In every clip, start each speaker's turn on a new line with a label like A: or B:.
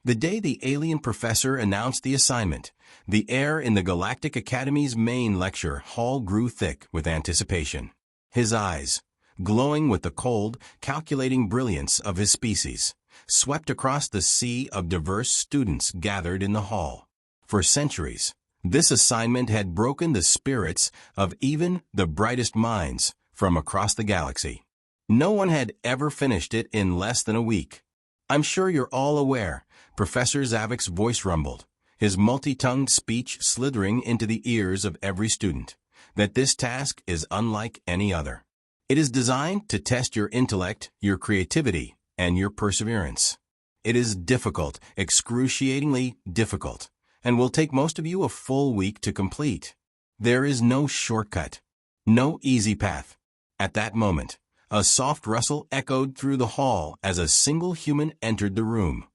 A: The day the alien professor announced the assignment, the air in the Galactic Academy's main lecture hall grew thick with anticipation. His eyes, glowing with the cold, calculating brilliance of his species, swept across the sea of diverse students gathered in the hall. For centuries, this assignment had broken the spirits of even the brightest minds from across the galaxy. No one had ever finished it in less than a week. "I'm sure you're all aware," Professor Zavic's voice rumbled, his multi-tongued speech slithering into the ears of every student, "that this task is unlike any other. It is designed to test your intellect, your creativity, and your perseverance. It is difficult, excruciatingly difficult, and will take most of you a full week to complete. There is no shortcut, no easy path." At that moment, a soft rustle echoed through the hall as a single human entered the room,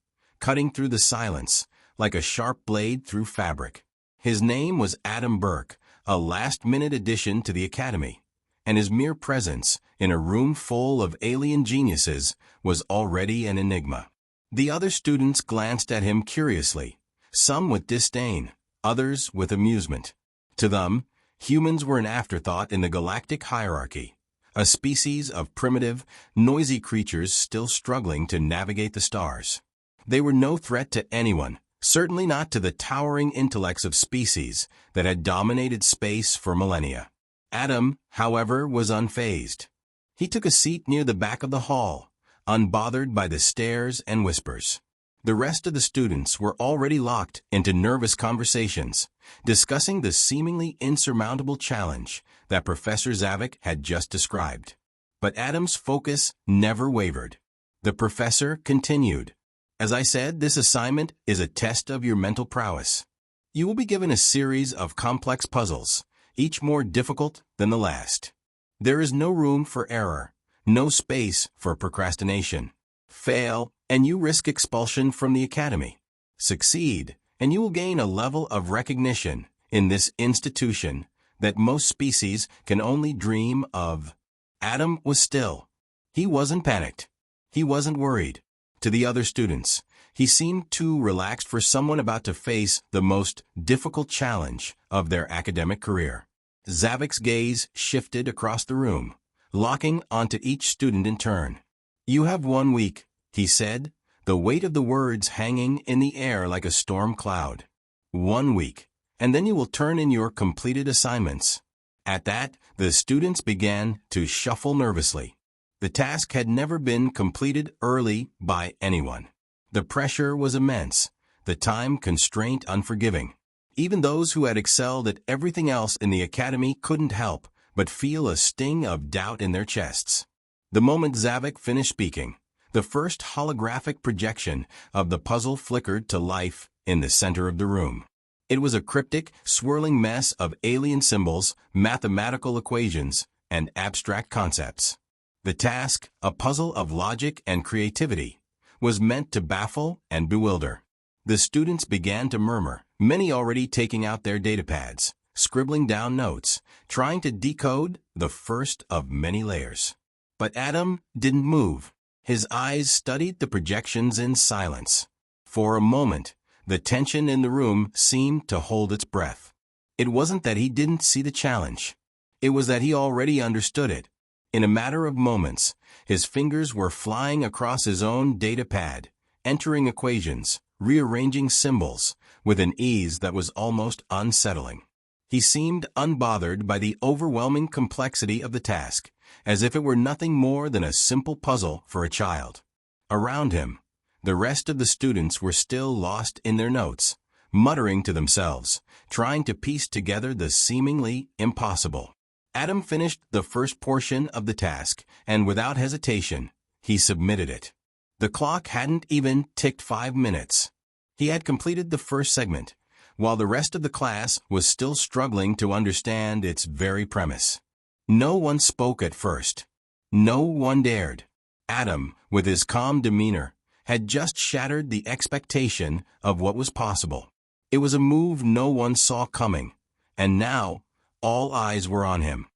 A: cutting through the silence like a sharp blade through fabric. His name was Adam Burke, a last-minute addition to the academy, and his mere presence in a room full of alien geniuses was already an enigma. The other students glanced at him curiously, some with disdain, others with amusement. To them, humans were an afterthought in the galactic hierarchy, a species of primitive, noisy creatures still struggling to navigate the stars. They were no threat to anyone, certainly not to the towering intellects of species that had dominated space for millennia. Adam, however, was unfazed. He took a seat near the back of the hall, unbothered by the stares and whispers. The rest of the students were already locked into nervous conversations, discussing the seemingly insurmountable challenge that Professor Zavic had just described. But Adam's focus never wavered. The professor continued, "As I said, this assignment is a test of your mental prowess. You will be given a series of complex puzzles, each more difficult than the last. There is no room for error, no space for procrastination. Fail, and you risk expulsion from the academy. Succeed, and you will gain a level of recognition in this institution that most species can only dream of." Adam was still. He wasn't panicked. He wasn't worried. To the other students, he seemed too relaxed for someone about to face the most difficult challenge of their academic career. Zavic's gaze shifted across the room, locking onto each student in turn. "You have 1 week," he said, the weight of the words hanging in the air like a storm cloud. "1 week, and then you will turn in your completed assignments." At that, the students began to shuffle nervously. The task had never been completed early by anyone. The pressure was immense, the time constraint unforgiving. Even those who had excelled at everything else in the academy couldn't help but feel a sting of doubt in their chests. The moment Zavic finished speaking, the first holographic projection of the puzzle flickered to life in the center of the room. It was a cryptic, swirling mess of alien symbols, mathematical equations, and abstract concepts. The task, a puzzle of logic and creativity, was meant to baffle and bewilder. The students began to murmur, many already taking out their datapads, scribbling down notes, trying to decode the first of many layers. But Adam didn't move. His eyes studied the projections in silence. For a moment, the tension in the room seemed to hold its breath. It wasn't that he didn't see the challenge. It was that he already understood it. In a matter of moments, his fingers were flying across his own datapad, entering equations, rearranging symbols, with an ease that was almost unsettling. He seemed unbothered by the overwhelming complexity of the task, as if it were nothing more than a simple puzzle for a child. Around him, the rest of the students were still lost in their notes, muttering to themselves, trying to piece together the seemingly impossible. Adam finished the first portion of the task, and without hesitation, he submitted it. The clock hadn't even ticked 5 minutes. He had completed the first segment, while the rest of the class was still struggling to understand its very premise. No one spoke at first. No one dared. Adam, with his calm demeanor, had just shattered the expectation of what was possible. It was a move no one saw coming, and now all eyes were on him.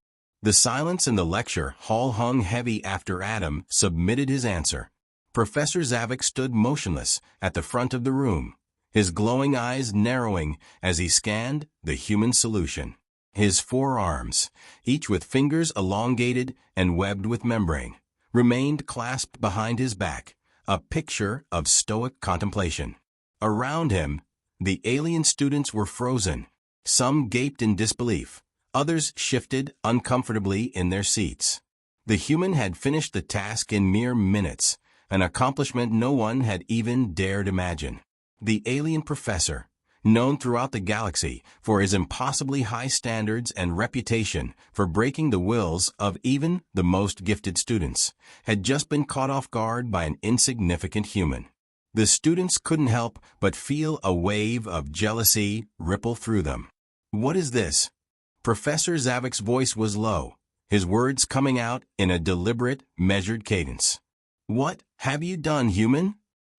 A: The silence in the lecture hall hung heavy after Adam submitted his answer. Professor Zavik stood motionless at the front of the room, his glowing eyes narrowing as he scanned the human solution. His forearms, each with fingers elongated and webbed with membrane, remained clasped behind his back, a picture of stoic contemplation. Around him, the alien students were frozen. Some gaped in disbelief, others shifted uncomfortably in their seats. The human had finished the task in mere minutes, an accomplishment no one had even dared imagine. The alien professor, known throughout the galaxy for his impossibly high standards and reputation for breaking the wills of even the most gifted students, had just been caught off guard by an insignificant human. The students couldn't help but feel a wave of jealousy ripple through them. "What is this?" Professor Zavik's voice was low, his words coming out in a deliberate, measured cadence. "What have you done, human?"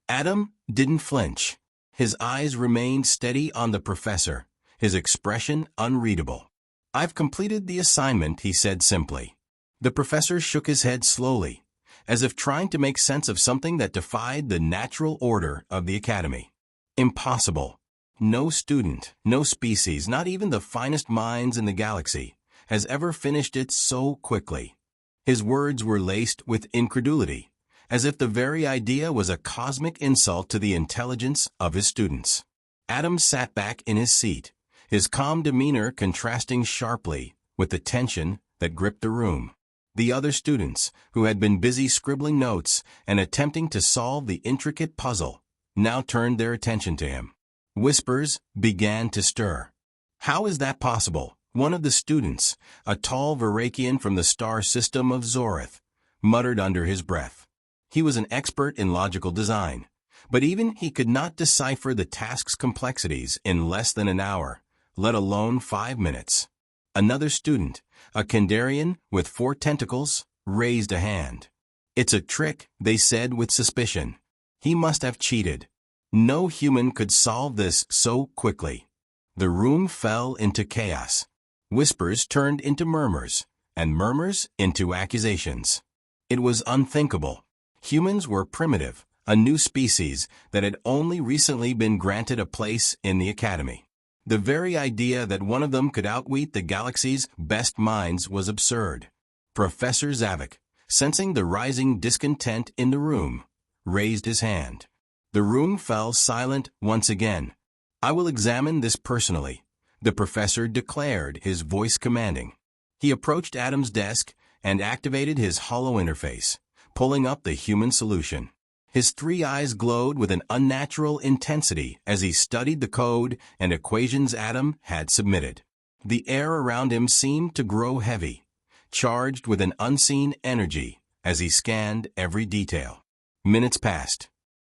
A: Adam didn't flinch. His eyes remained steady on the professor, his expression unreadable. "I've completed the assignment," he said simply. The professor shook his head slowly, as if trying to make sense of something that defied the natural order of the academy. "Impossible. No student, no species, not even the finest minds in the galaxy, has ever finished it so quickly." His words were laced with incredulity, as if the very idea was a cosmic insult to the intelligence of his students. Adam sat back in his seat, his calm demeanor contrasting sharply with the tension that gripped the room. The other students, who had been busy scribbling notes and attempting to solve the intricate puzzle, now turned their attention to him. Whispers began to stir. "How is that possible?" One of the students, a tall Varakian from the star system of Zorith, muttered under his breath. He was an expert in logical design, but even he could not decipher the task's complexities in less than an hour, let alone 5 minutes. Another student, a Kandarian with 4 tentacles, raised a hand. "It's a trick," they said with suspicion. "He must have cheated. No human could solve this so quickly." The room fell into chaos. Whispers turned into murmurs, and murmurs into accusations. It was unthinkable. Humans were primitive, a new species that had only recently been granted a place in the academy. The very idea that one of them could outwit the galaxy's best minds was absurd. Professor Zavik, sensing the rising discontent in the room, raised his hand. The room fell silent once again. "I will examine this personally," the professor declared, his voice commanding. He approached Adam's desk and activated his hollow interface, pulling up the human solution. His 3 eyes glowed with an unnatural intensity as he studied the code and equations Adam had submitted. The air around him seemed to grow heavy, charged with an unseen energy as he scanned every detail. Minutes passed.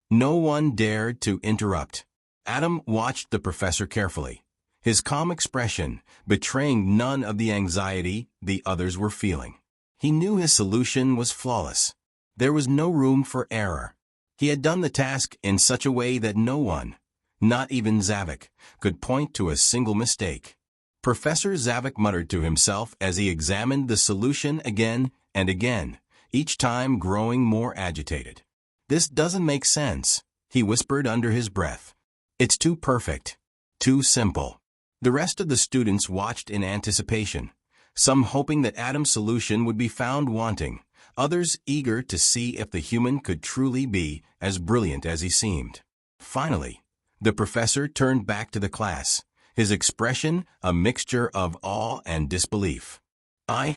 A: No one dared to interrupt. Adam watched the professor carefully, his calm expression betraying none of the anxiety the others were feeling. He knew his solution was flawless. There was no room for error. He had done the task in such a way that no one, not even Zavik, could point to a single mistake. Professor Zavik muttered to himself as he examined the solution again and again, each time growing more agitated. "This doesn't make sense," he whispered under his breath. "It's too perfect, too simple." The rest of the students watched in anticipation, some hoping that Adam's solution would be found wanting, others eager to see if the human could truly be as brilliant as he seemed. Finally, the professor turned back to the class, his expression a mixture of awe and disbelief. I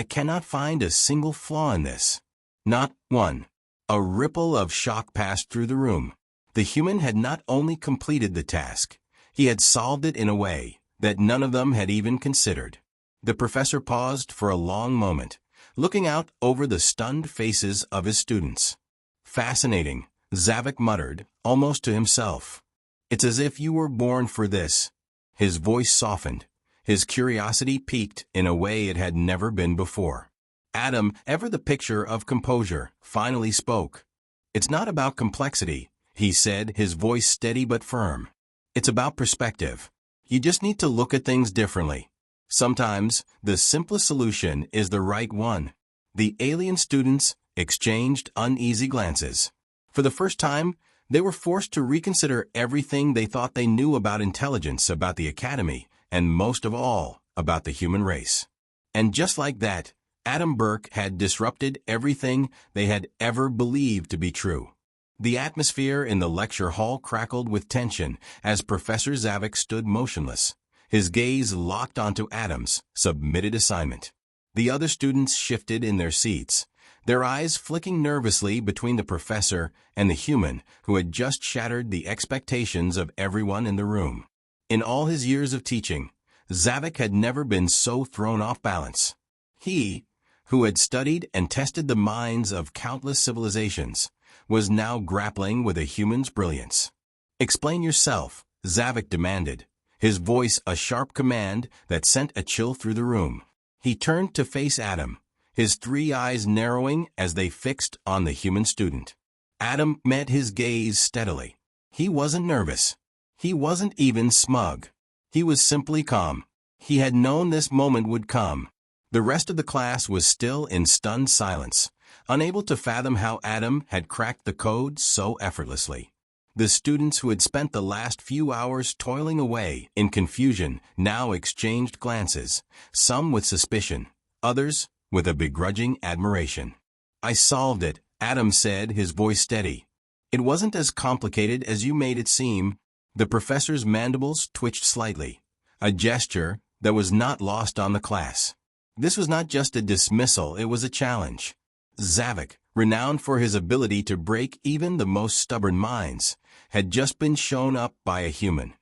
A: cannot find a single flaw in this. Not one." A ripple of shock passed through the room. The human had not only completed the task, he had solved it in a way that none of them had even considered. The professor paused for a long moment, looking out over the stunned faces of his students. "Fascinating," Zavik muttered, almost to himself. "It's as if you were born for this." His voice softened, his curiosity piqued in a way it had never been before. Adam, ever the picture of composure, finally spoke. "It's not about complexity," he said, his voice steady but firm. "It's about perspective. You just need to look at things differently. Sometimes, the simplest solution is the right one." The alien students exchanged uneasy glances. For the first time, they were forced to reconsider everything they thought they knew about intelligence, about the academy, and most of all, about the human race. And just like that, Adam Burke had disrupted everything they had ever believed to be true. The atmosphere in the lecture hall crackled with tension as Professor Zavik stood motionless, his gaze locked onto Adam's submitted assignment. The other students shifted in their seats, their eyes flicking nervously between the professor and the human who had just shattered the expectations of everyone in the room. In all his years of teaching, Zavik had never been so thrown off balance. He, who had studied and tested the minds of countless civilizations, was now grappling with a human's brilliance. "Explain yourself," Zavik demanded, his voice a sharp command that sent a chill through the room. He turned to face Adam, his three eyes narrowing as they fixed on the human student. Adam met his gaze steadily. He wasn't nervous. He wasn't even smug. He was simply calm. He had known this moment would come. The rest of the class was still in stunned silence, unable to fathom how Adam had cracked the code so effortlessly. The students who had spent the last few hours toiling away in confusion now exchanged glances, some with suspicion, others with a begrudging admiration. "I solved it," Adam said, his voice steady. "It wasn't as complicated as you made it seem." The professor's mandibles twitched slightly, a gesture that was not lost on the class. This was not just a dismissal, it was a challenge. Zavik, renowned for his ability to break even the most stubborn minds, had just been shown up by a human.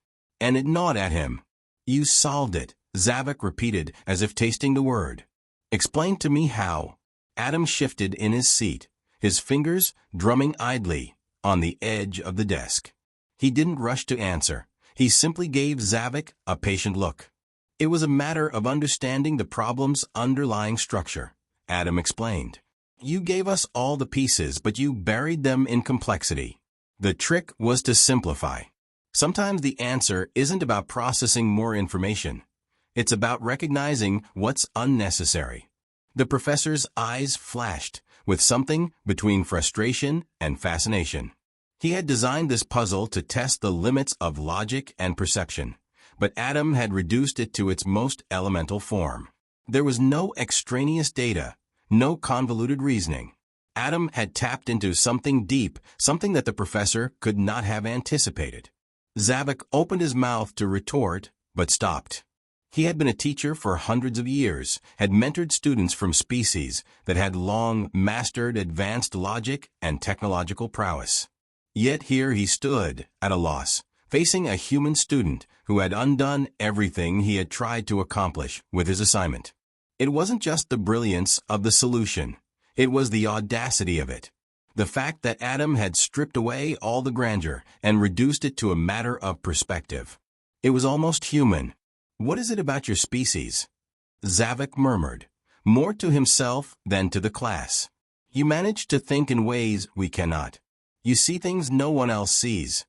A: And it gnawed at him. "You solved it," Zavik repeated as if tasting the word. "Explain to me how." Adam shifted in his seat, his fingers drumming idly on the edge of the desk. He didn't rush to answer. He simply gave Zavik a patient look. "It was a matter of understanding the problem's underlying structure," Adam explained. "You gave us all the pieces, but you buried them in complexity. The trick was to simplify. Sometimes the answer isn't about processing more information. It's about recognizing what's unnecessary." The professor's eyes flashed with something between frustration and fascination. He had designed this puzzle to test the limits of logic and perception, but Adam had reduced it to its most elemental form. There was no extraneous data, no convoluted reasoning. Adam had tapped into something deep, something that the professor could not have anticipated. Zavik opened his mouth to retort, but stopped. He had been a teacher for hundreds of years, had mentored students from species that had long mastered advanced logic and technological prowess. Yet here he stood, at a loss, facing a human student who had undone everything he had tried to accomplish with his assignment. It wasn't just the brilliance of the solution, it was the audacity of it. The fact that Adam had stripped away all the grandeur and reduced it to a matter of perspective. It was almost human. "What is it about your species?" Zavik murmured, more to himself than to the class. "You manage to think in ways we cannot. You see things no one else sees."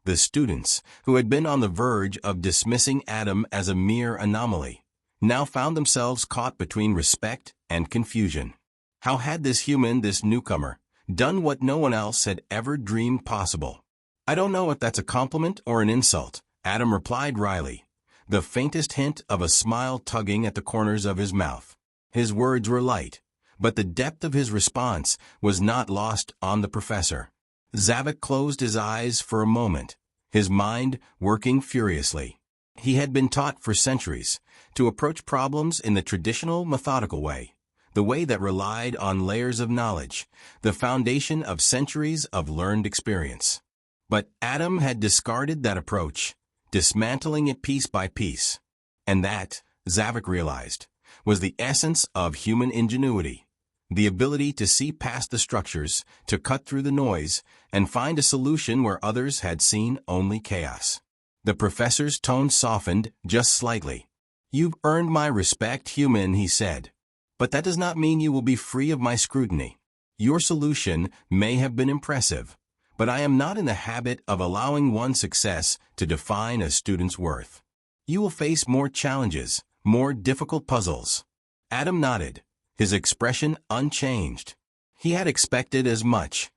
A: The students, who had been on the verge of dismissing Adam as a mere anomaly, now found themselves caught between respect and confusion. How had this human, this newcomer, done what no one else had ever dreamed possible? "I don't know if that's a compliment or an insult," Adam replied wryly, the faintest hint of a smile tugging at the corners of his mouth. His words were light, but the depth of his response was not lost on the professor. Zavik closed his eyes for a moment, his mind working furiously. He had been taught for centuries to approach problems in the traditional methodical way, the way that relied on layers of knowledge, the foundation of centuries of learned experience. But Adam had discarded that approach, dismantling it piece by piece. And that, Zavik realized, was the essence of human ingenuity, the ability to see past the structures, to cut through the noise, and find a solution where others had seen only chaos. The professor's tone softened just slightly. "You've earned my respect, human," he said. "But that does not mean you will be free of my scrutiny. Your solution may have been impressive, but I am not in the habit of allowing one success to define a student's worth. You will face more challenges, more difficult puzzles." Adam nodded, his expression unchanged. He had expected as much.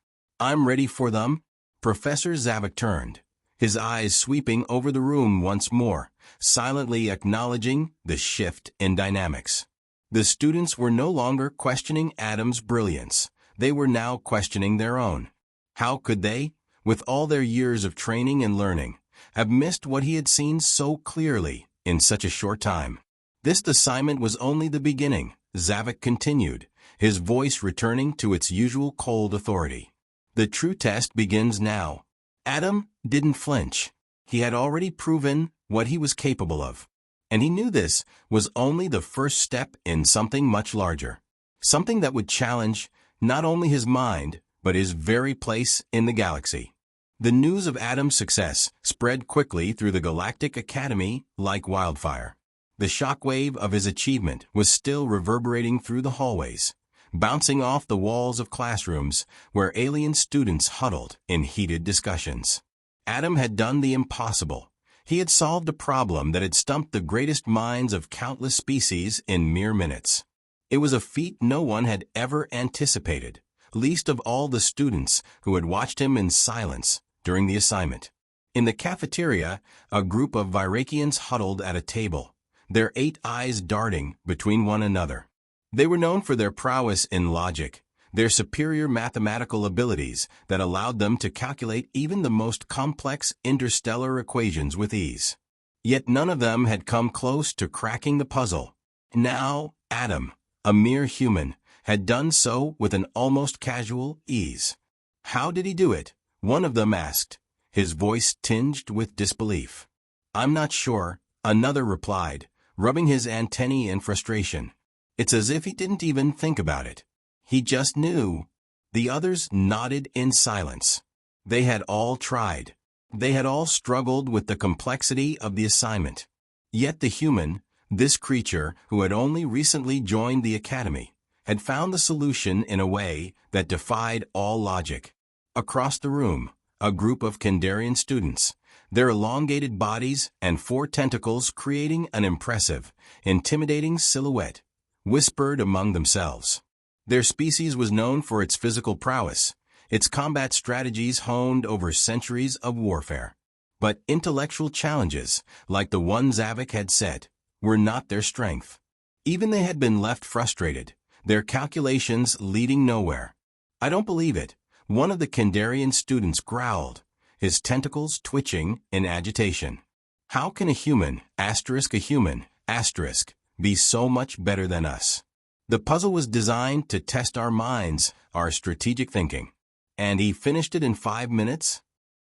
A: I'm ready for them. Professor Zavik turned, his eyes sweeping over the room once more, silently acknowledging the shift in dynamics. The students were no longer questioning Adam's brilliance. They were now questioning their own. How could they, with all their years of training and learning, have missed what he had seen so clearly in such a short time? This assignment was only the beginning, Zavik continued, his voice returning to its usual cold authority. The true test begins now. Adam didn't flinch. He had already proven what he was capable of. And he knew this was only the first step in something much larger. Something that would challenge not only his mind, but his very place in the galaxy. The news of Adam's success spread quickly through the Galactic Academy like wildfire. The shockwave of his achievement was still reverberating through the hallways, bouncing off the walls of classrooms where alien students huddled in heated discussions. Adam had done the impossible. He had solved a problem that had stumped the greatest minds of countless species in mere minutes. It was a feat no one had ever anticipated, least of all the students who had watched him in silence during the assignment. In the cafeteria, a group of Virakians huddled at a table, their 8 eyes darting between one another. They were known for their prowess in logic, their superior mathematical abilities that allowed them to calculate even the most complex interstellar equations with ease. Yet none of them had come close to cracking the puzzle. Now, Adam, a mere human, had done so with an almost casual ease. How did he do it? One of them asked, his voice tinged with disbelief. I'm not sure, another replied, rubbing his antennae in frustration. It's as if he didn't even think about it. He just knew. The others nodded in silence. They had all tried. They had all struggled with the complexity of the assignment. Yet the human, this creature who had only recently joined the academy, had found the solution in a way that defied all logic. Across the room, a group of Kandarian students, their elongated bodies and 4 tentacles creating an impressive, intimidating silhouette, whispered among themselves. Their species was known for its physical prowess, its combat strategies honed over centuries of warfare. But intellectual challenges, like the one Zavik had set, were not their strength. Even they had been left frustrated, their calculations leading nowhere. I don't believe it, one of the Kandarian students growled, his tentacles twitching in agitation. How can a human, be so much better than us? The puzzle was designed to test our minds, our strategic thinking. And he finished it in 5 minutes?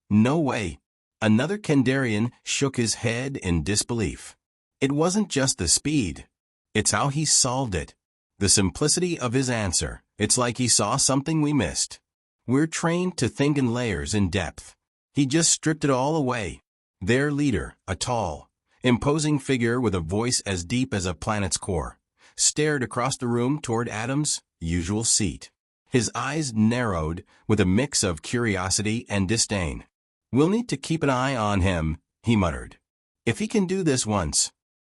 A: No way. Another Kandarian shook his head in disbelief. It wasn't just the speed. It's how he solved it. The simplicity of his answer. It's like he saw something we missed. We're trained to think in layers in depth. He just stripped it all away. Their leader, a tall, imposing figure with a voice as deep as a planet's core, stared across the room toward Adam's usual seat. His eyes narrowed with a mix of curiosity and disdain. We'll need to keep an eye on him, he muttered. If he can do this once.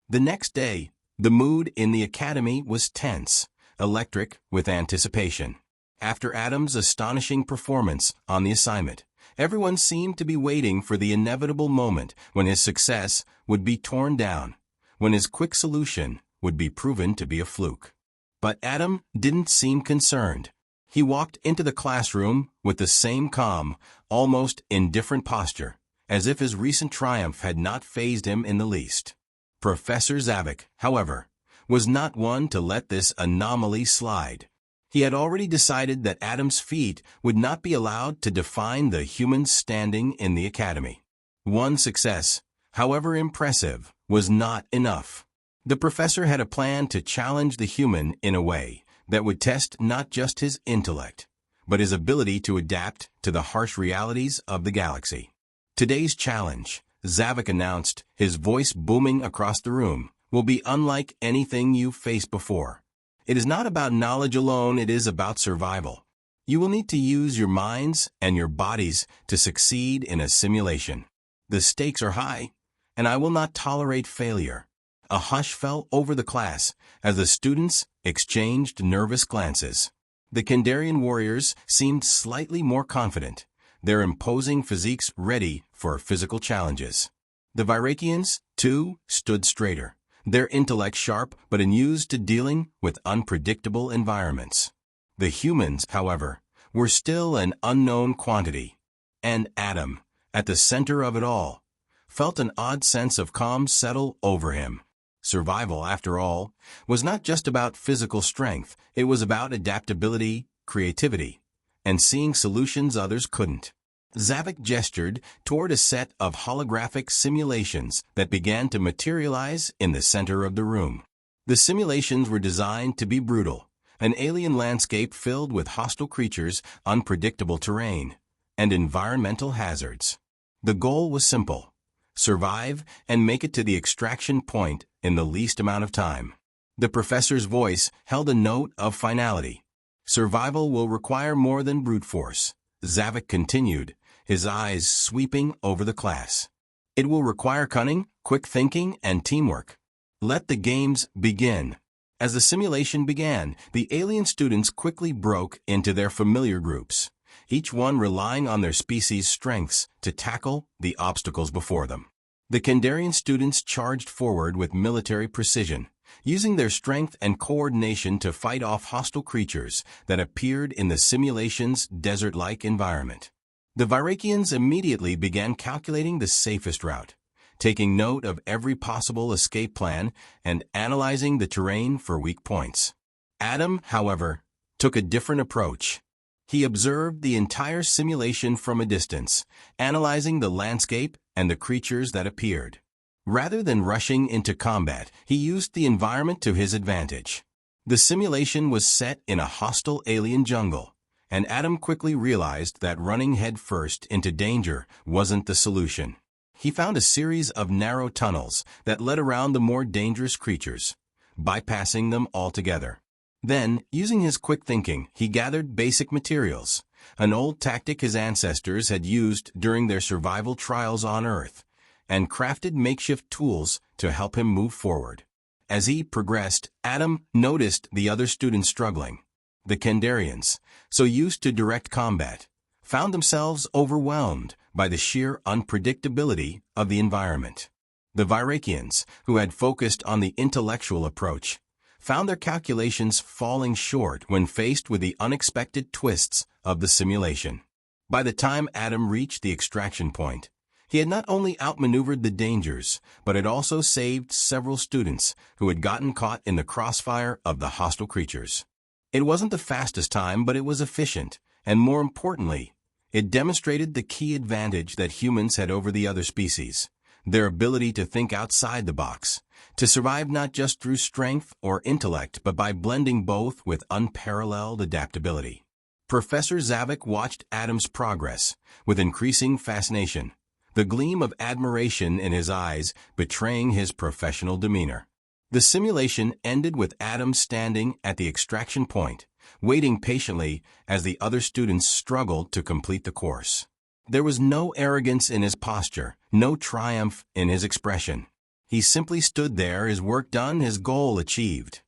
A: The next day, the mood in the academy was tense, electric with anticipation. After Adam's astonishing performance on the assignment, everyone seemed to be waiting for the inevitable moment when his success would be torn down, when his quick solution would be proven to be a fluke. But Adam didn't seem concerned. He walked into the classroom with the same calm, almost indifferent posture, as if his recent triumph had not fazed him in the least. Professor Zavik, however, was not one to let this anomaly slide. He had already decided that Adam's feat would not be allowed to define the human's standing in the academy. One success, however impressive, was not enough. The professor had a plan to challenge the human in a way that would test not just his intellect, but his ability to adapt to the harsh realities of the galaxy. Today's challenge, Zavik announced, his voice booming across the room, will be unlike anything you've faced before. It is not about knowledge alone, it is about survival. You will need to use your minds and your bodies to succeed in a simulation. The stakes are high, and I will not tolerate failure. A hush fell over the class as the students exchanged nervous glances. The Kandarian warriors seemed slightly more confident, their imposing physiques ready for physical challenges. The Virakians, too, stood straighter, their intellect sharp but unused to dealing with unpredictable environments. The humans, however, were still an unknown quantity. And Adam, at the center of it all, felt an odd sense of calm settle over him. Survival, after all, was not just about physical strength, it was about adaptability, creativity, and seeing solutions others couldn't. Zavik gestured toward a set of holographic simulations that began to materialize in the center of the room. The simulations were designed to be brutal, an alien landscape filled with hostile creatures, unpredictable terrain, and environmental hazards. The goal was simple: survive and make it to the extraction point in the least amount of time. The professor's voice held a note of finality. Survival will require more than brute force, Zavik continued, his eyes sweeping over the class. It will require cunning, quick thinking, and teamwork. Let the games begin. As the simulation began, the alien students quickly broke into their familiar groups, each one relying on their species' strengths to tackle the obstacles before them. The Kandarian students charged forward with military precision, using their strength and coordination to fight off hostile creatures that appeared in the simulation's desert-like environment. The Virakians immediately began calculating the safest route, taking note of every possible escape plan and analyzing the terrain for weak points. Adam, however, took a different approach. He observed the entire simulation from a distance, analyzing the landscape and the creatures that appeared. Rather than rushing into combat, he used the environment to his advantage. The simulation was set in a hostile alien jungle, and Adam quickly realized that running headfirst into danger wasn't the solution. He found a series of narrow tunnels that led around the more dangerous creatures, bypassing them altogether. Then, using his quick thinking, he gathered basic materials, an old tactic his ancestors had used during their survival trials on Earth, and crafted makeshift tools to help him move forward. As he progressed, Adam noticed the other students struggling. The Kandarians, so used to direct combat, found themselves overwhelmed by the sheer unpredictability of the environment. The Virakians, who had focused on the intellectual approach, found their calculations falling short when faced with the unexpected twists of the simulation. By the time Adam reached the extraction point, he had not only outmaneuvered the dangers, but had also saved several students who had gotten caught in the crossfire of the hostile creatures. It wasn't the fastest time, but it was efficient, and more importantly, it demonstrated the key advantage that humans had over the other species: their ability to think outside the box, to survive not just through strength or intellect, but by blending both with unparalleled adaptability. Professor Zavik watched Adam's progress with increasing fascination, the gleam of admiration in his eyes betraying his professional demeanor. The simulation ended with Adam standing at the extraction point, waiting patiently as the other students struggled to complete the course. There was no arrogance in his posture, no triumph in his expression. He simply stood there, his work done, his goal achieved.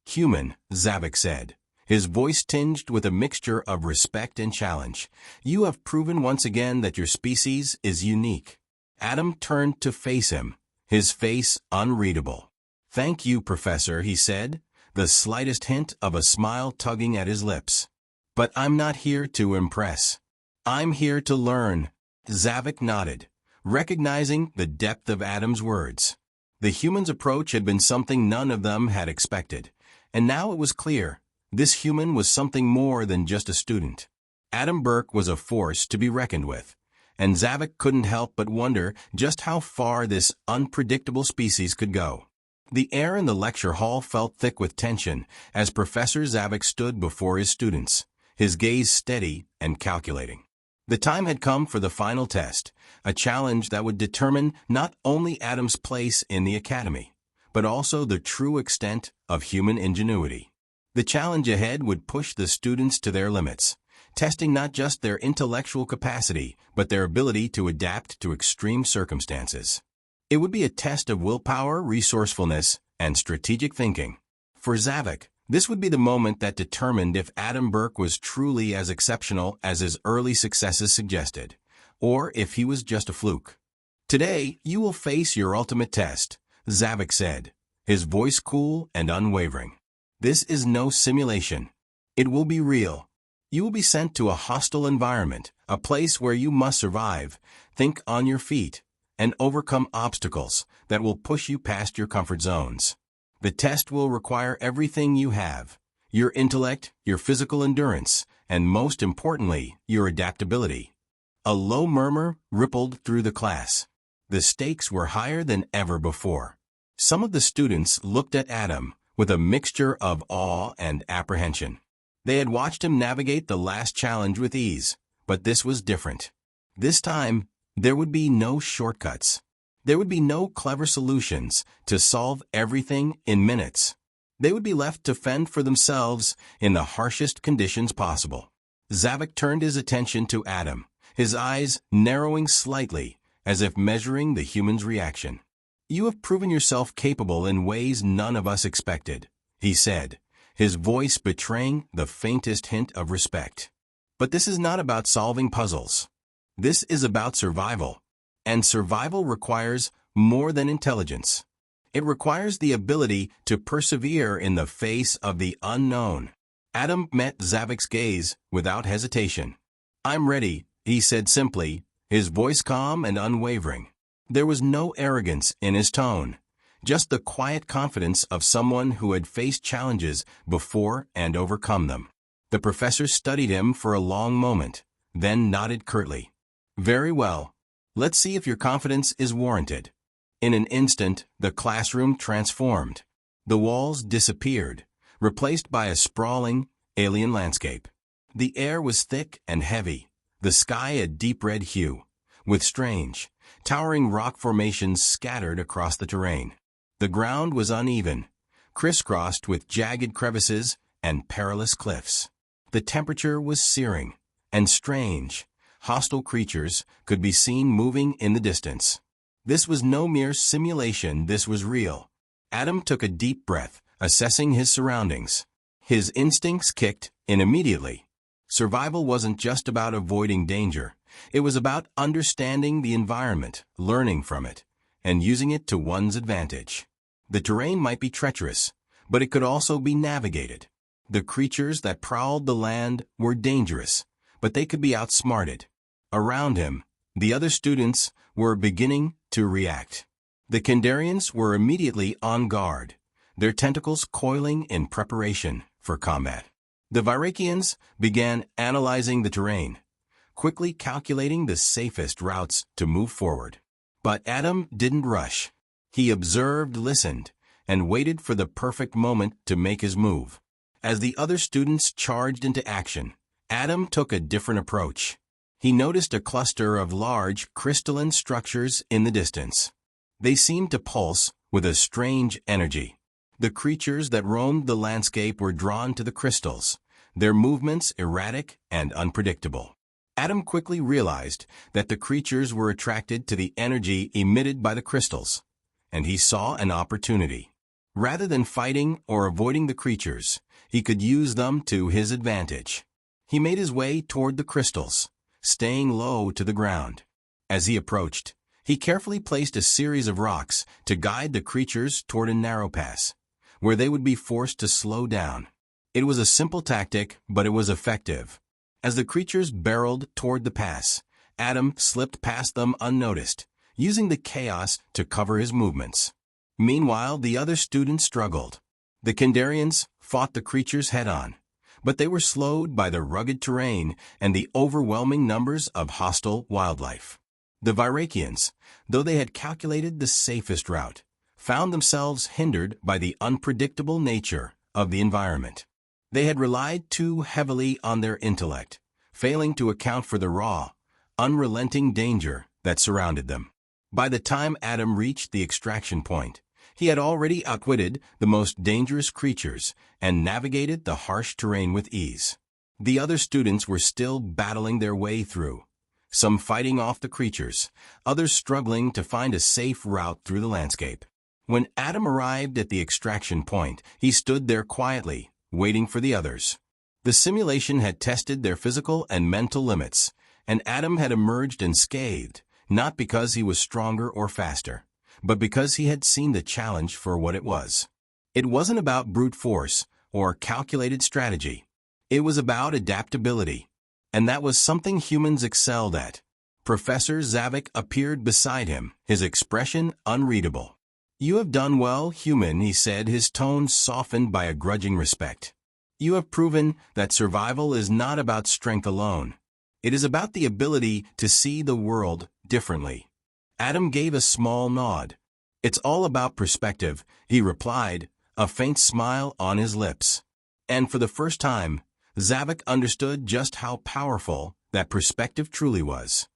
A: "Human," Zavik said, his voice tinged with a mixture of respect and challenge. "You have proven once again that your species is unique." Adam turned to face him, his face unreadable. "Thank you, Professor," he said, the slightest hint of a smile tugging at his lips. "But I'm not here to impress. I'm here to learn." Zavik nodded, recognizing the depth of Adam's words. The human's approach had been something none of them had expected, and now it was clear this human was something more than just a student. Adam Burke was a force to be reckoned with, and Zavik couldn't help but wonder just how far this unpredictable species could go. The air in the lecture hall felt thick with tension as Professor Zavik stood before his students, his gaze steady and calculating. The time had come for the final test, a challenge that would determine not only Adam's place in the academy, but also the true extent of human ingenuity. The challenge ahead would push the students to their limits, testing not just their intellectual capacity, but their ability to adapt to extreme circumstances. It would be a test of willpower, resourcefulness, and strategic thinking. For Zavik, This would be the moment that determined if Adam Burke was truly as exceptional as his early successes suggested, or if he was just a fluke. "Today, you will face your ultimate test," Zavik said, his voice cool and unwavering. "This is no simulation. It will be real. You will be sent to a hostile environment, a place where you must survive, think on your feet, and overcome obstacles that will push you past your comfort zones. The test will require everything you have: your intellect, your physical endurance, and most importantly, your adaptability." A low murmur rippled through the class. The stakes were higher than ever before. Some of the students looked at Adam with a mixture of awe and apprehension. They had watched him navigate the last challenge with ease, but this was different. This time, there would be no shortcuts. There would be no clever solutions to solve everything in minutes. They would be left to fend for themselves in the harshest conditions possible. Zavik turned his attention to Adam, his eyes narrowing slightly as if measuring the human's reaction. "You have proven yourself capable in ways none of us expected," he said, his voice betraying the faintest hint of respect. "But this is not about solving puzzles. This is about survival. And survival requires more than intelligence. It requires the ability to persevere in the face of the unknown." Adam met Zavik's gaze without hesitation. "I'm ready," he said simply, his voice calm and unwavering. There was no arrogance in his tone, just the quiet confidence of someone who had faced challenges before and overcome them. The professor studied him for a long moment, then nodded curtly. "Very well. Let's see if your confidence is warranted." In an instant, the classroom transformed. The walls disappeared, replaced by a sprawling, alien landscape. The air was thick and heavy, the sky a deep red hue, with strange, towering rock formations scattered across the terrain. The ground was uneven, crisscrossed with jagged crevices and perilous cliffs. The temperature was searing, and strange, hostile creatures could be seen moving in the distance. This was no mere simulation, this was real. Adam took a deep breath, assessing his surroundings. His instincts kicked in immediately. Survival wasn't just about avoiding danger. It was about understanding the environment, learning from it, and using it to one's advantage. The terrain might be treacherous, but it could also be navigated. The creatures that prowled the land were dangerous, but they could be outsmarted. Around him, the other students were beginning to react. The Kandarians were immediately on guard, their tentacles coiling in preparation for combat. The Virakians began analyzing the terrain, quickly calculating the safest routes to move forward. But Adam didn't rush. He observed, listened, and waited for the perfect moment to make his move. As the other students charged into action, Adam took a different approach. He noticed a cluster of large, crystalline structures in the distance. They seemed to pulse with a strange energy. The creatures that roamed the landscape were drawn to the crystals, their movements erratic and unpredictable. Adam quickly realized that the creatures were attracted to the energy emitted by the crystals, and he saw an opportunity. Rather than fighting or avoiding the creatures, he could use them to his advantage. He made his way toward the crystals, staying low to the ground. As he approached, he carefully placed a series of rocks to guide the creatures toward a narrow pass, where they would be forced to slow down. It was a simple tactic, but it was effective. As the creatures barreled toward the pass, Adam slipped past them unnoticed, using the chaos to cover his movements. Meanwhile, the other students struggled. The Kandarians fought the creatures head-on, but they were slowed by the rugged terrain and the overwhelming numbers of hostile wildlife. The Virakians, though they had calculated the safest route, found themselves hindered by the unpredictable nature of the environment. They had relied too heavily on their intellect, failing to account for the raw, unrelenting danger that surrounded them. By the time Adam reached the extraction point, he had already outwitted the most dangerous creatures and navigated the harsh terrain with ease. The other students were still battling their way through, some fighting off the creatures, others struggling to find a safe route through the landscape. When Adam arrived at the extraction point, he stood there quietly, waiting for the others. The simulation had tested their physical and mental limits, and Adam had emerged unscathed, not because he was stronger or faster, but because he had seen the challenge for what it was. It wasn't about brute force or calculated strategy. It was about adaptability, and that was something humans excelled at. Professor Zavik appeared beside him, his expression unreadable. "You have done well, human," he said, his tone softened by a grudging respect. "You have proven that survival is not about strength alone. It is about the ability to see the world differently." Adam gave a small nod. "It's all about perspective," he replied, a faint smile on his lips. And for the first time, Zavik understood just how powerful that perspective truly was.